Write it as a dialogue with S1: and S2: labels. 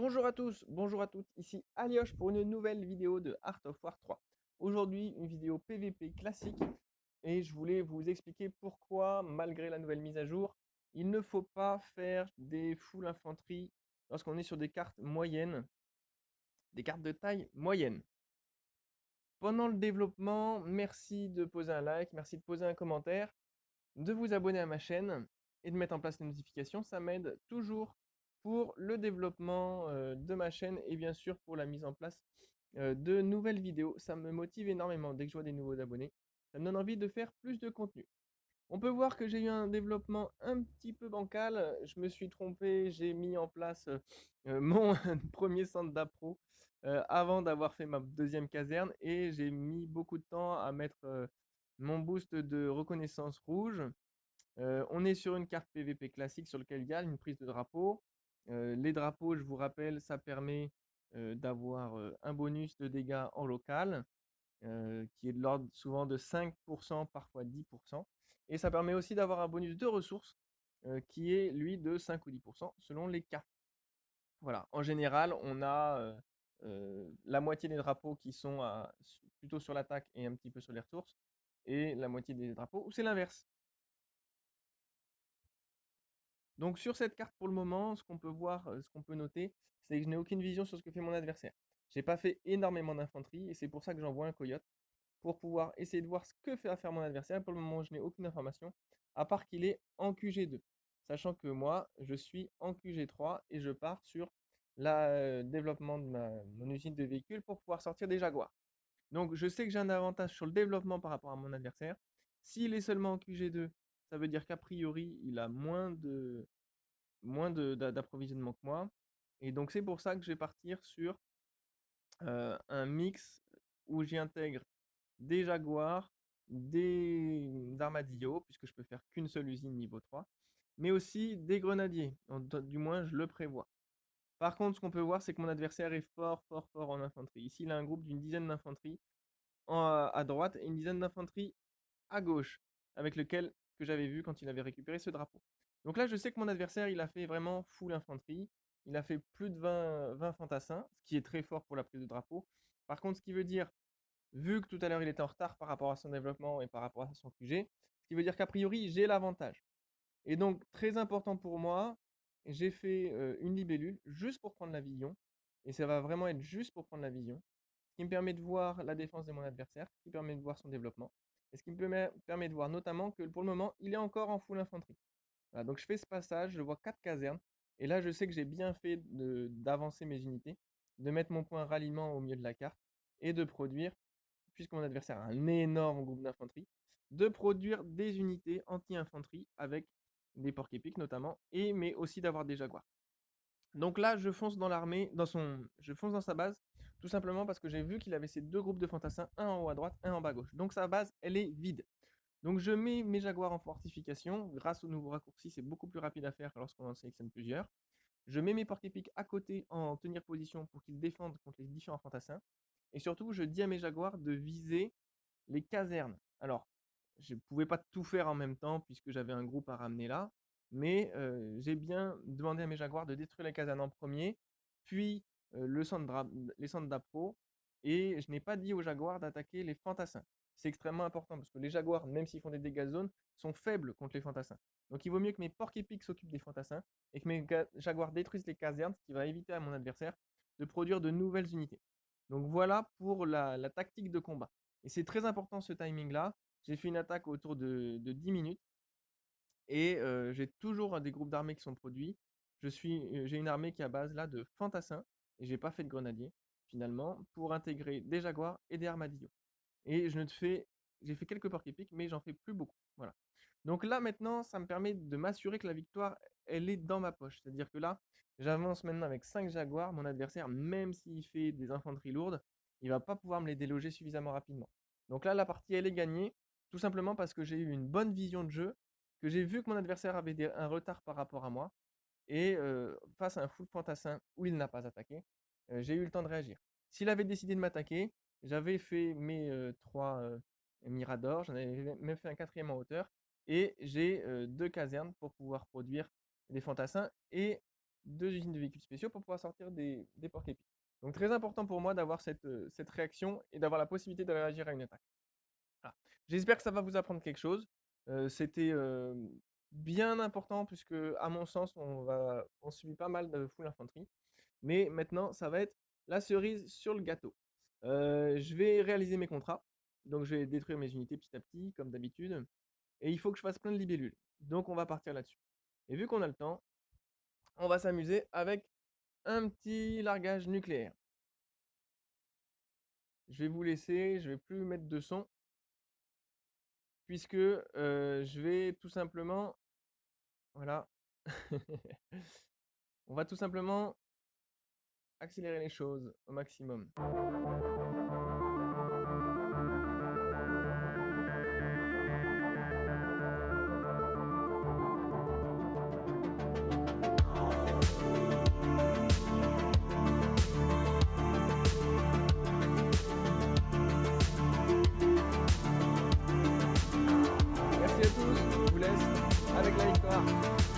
S1: Bonjour à tous, bonjour à toutes, ici Alioche pour une nouvelle vidéo de Art of War 3. Aujourd'hui, une vidéo PVP classique et je voulais vous expliquer pourquoi, malgré la nouvelle mise à jour, il ne faut pas faire des full infanterie lorsqu'on est sur des cartes moyennes, des cartes de taille moyenne. Pendant le développement, merci de poser un like, merci de poser un commentaire, de vous abonner à ma chaîne et de mettre en place les notifications. Ça m'aide toujours pour le développement de ma chaîne et bien sûr pour la mise en place de nouvelles vidéos. Ça me motive énormément dès que je vois des nouveaux abonnés. Ça me donne envie de faire plus de contenu. On peut voir que j'ai eu un développement un petit peu bancal. Je me suis trompé, j'ai mis en place mon premier centre d'appro avant d'avoir fait ma deuxième caserne et j'ai mis beaucoup de temps à mettre mon boost de reconnaissance rouge. On est sur une carte PVP classique sur lequel il y a une prise de drapeau. Les drapeaux, je vous rappelle, ça permet d'avoir un bonus de dégâts en local qui est de l'ordre souvent de 5%, parfois 10%. Et ça permet aussi d'avoir un bonus de ressources qui est lui de 5 ou 10% selon les cas. Voilà, en général, on a la moitié des drapeaux qui sont plutôt sur l'attaque et un petit peu sur les ressources, et la moitié des drapeaux où c'est l'inverse. Donc sur cette carte pour le moment, ce qu'on peut voir, ce qu'on peut noter, c'est que je n'ai aucune vision sur ce que fait mon adversaire. J'ai pas fait énormément d'infanterie et c'est pour ça que j'envoie un coyote pour pouvoir essayer de voir ce que fait à faire mon adversaire. Pour le moment, je n'ai aucune information, à part qu'il est en QG2. Sachant que moi, je suis en QG3 et je pars sur le développement de mon usine de véhicules pour pouvoir sortir des Jaguars. Donc je sais que j'ai un avantage sur le développement par rapport à mon adversaire. S'il est seulement en QG2, ça veut dire qu'a priori, il a d'approvisionnement que moi. Et donc c'est pour ça que je vais partir sur un mix où j'y intègre des jaguars, des armadillos, puisque je peux faire qu'une seule usine niveau 3, mais aussi des grenadiers, du moins je le prévois. Par contre, ce qu'on peut voir, c'est que mon adversaire est fort, fort, fort en infanterie. Ici, il a un groupe d'une dizaine d'infanterie à droite et une dizaine d'infanterie à gauche, avec lequel que j'avais vu quand il avait récupéré ce drapeau. Donc là, je sais que mon adversaire, il a fait vraiment full infanterie. Il a fait plus de 20 fantassins, ce qui est très fort pour la prise de drapeau. Par contre, ce qui veut dire, vu que tout à l'heure il était en retard par rapport à son développement et par rapport à son QG, ce qui veut dire qu'a priori, j'ai l'avantage. Et donc, très important pour moi, j'ai fait une libellule juste pour prendre la vision. Et ça va vraiment être juste pour prendre la vision, ce qui me permet de voir la défense de mon adversaire, ce qui permet de voir son développement, et ce qui me permet de voir notamment que pour le moment, il est encore en full infanterie. Voilà, donc je fais ce passage, je vois 4 casernes, et là je sais que j'ai bien fait d'avancer mes unités, de mettre mon point ralliement au milieu de la carte, et de produire, puisque mon adversaire a un énorme groupe d'infanterie, de produire des unités anti-infanterie avec des porcs-épics notamment, mais aussi d'avoir des jaguars. Donc là, je fonce dans l'armée, je fonce dans sa base, tout simplement parce que j'ai vu qu'il avait ces deux groupes de fantassins, un en haut à droite, un en bas à gauche. Donc sa base, elle est vide. Donc je mets mes jaguars en fortification. Grâce au nouveau raccourci, c'est beaucoup plus rapide à faire que lorsqu'on en sélectionne plusieurs. Je mets mes porcs-épics à côté en tenir position pour qu'ils défendent contre les différents fantassins. Et surtout, je dis à mes jaguars de viser les casernes. Alors, je ne pouvais pas tout faire en même temps puisque j'avais un groupe à ramener là, mais j'ai bien demandé à mes jaguars de détruire les casernes en premier, puis les centres d'appro, et je n'ai pas dit aux jaguars d'attaquer les fantassins. C'est extrêmement important parce que les jaguars, même s'ils font des dégâts de zone, sont faibles contre les fantassins. Donc il vaut mieux que mes porcs épics s'occupent des fantassins et que mes jaguars détruisent les casernes, ce qui va éviter à mon adversaire de produire de nouvelles unités. Donc voilà pour la tactique de combat. Et c'est très important ce timing-là. J'ai fait une attaque autour de 10 minutes et j'ai toujours des groupes d'armées qui sont produits. J'ai une armée qui est à base là de fantassins et j'ai pas fait de grenadiers finalement pour intégrer des jaguars et des armadillos. Et j'ai fait quelques porcs épiques, mais j'en fais plus beaucoup. Voilà. Donc là maintenant, ça me permet de m'assurer que la victoire, elle est dans ma poche. C'est-à-dire que là, j'avance maintenant avec 5 jaguars. Mon adversaire, même s'il fait des infanteries lourdes, il va pas pouvoir me les déloger suffisamment rapidement. Donc là, la partie, elle est gagnée, tout simplement parce que j'ai eu une bonne vision de jeu, que j'ai vu que mon adversaire avait un retard par rapport à moi, et face à un full fantassin où il n'a pas attaqué, j'ai eu le temps de réagir. S'il avait décidé de m'attaquer, j'avais fait mes 3 miradors, j'en avais même fait un quatrième en hauteur, et j'ai 2 casernes pour pouvoir produire des fantassins et 2 usines de véhicules spéciaux pour pouvoir sortir des porcs-épis. Donc très important pour moi d'avoir cette réaction et d'avoir la possibilité de réagir à une attaque. Voilà. J'espère que ça va vous apprendre quelque chose. C'était bien important puisque, à mon sens, on subit pas mal de full infanterie. Mais maintenant, ça va être la cerise sur le gâteau. Je vais réaliser mes contrats. Donc je vais détruire mes unités petit à petit, comme d'habitude. Et il faut que je fasse plein de libellules. Donc on va partir là-dessus. Et vu qu'on a le temps, on va s'amuser avec un petit largage nucléaire. Je vais vous laisser, je vais plus mettre de son, puisque je vais tout simplement, voilà, on va tout simplement accélérer les choses au maximum. Merci à tous, je vous laisse avec la victoire.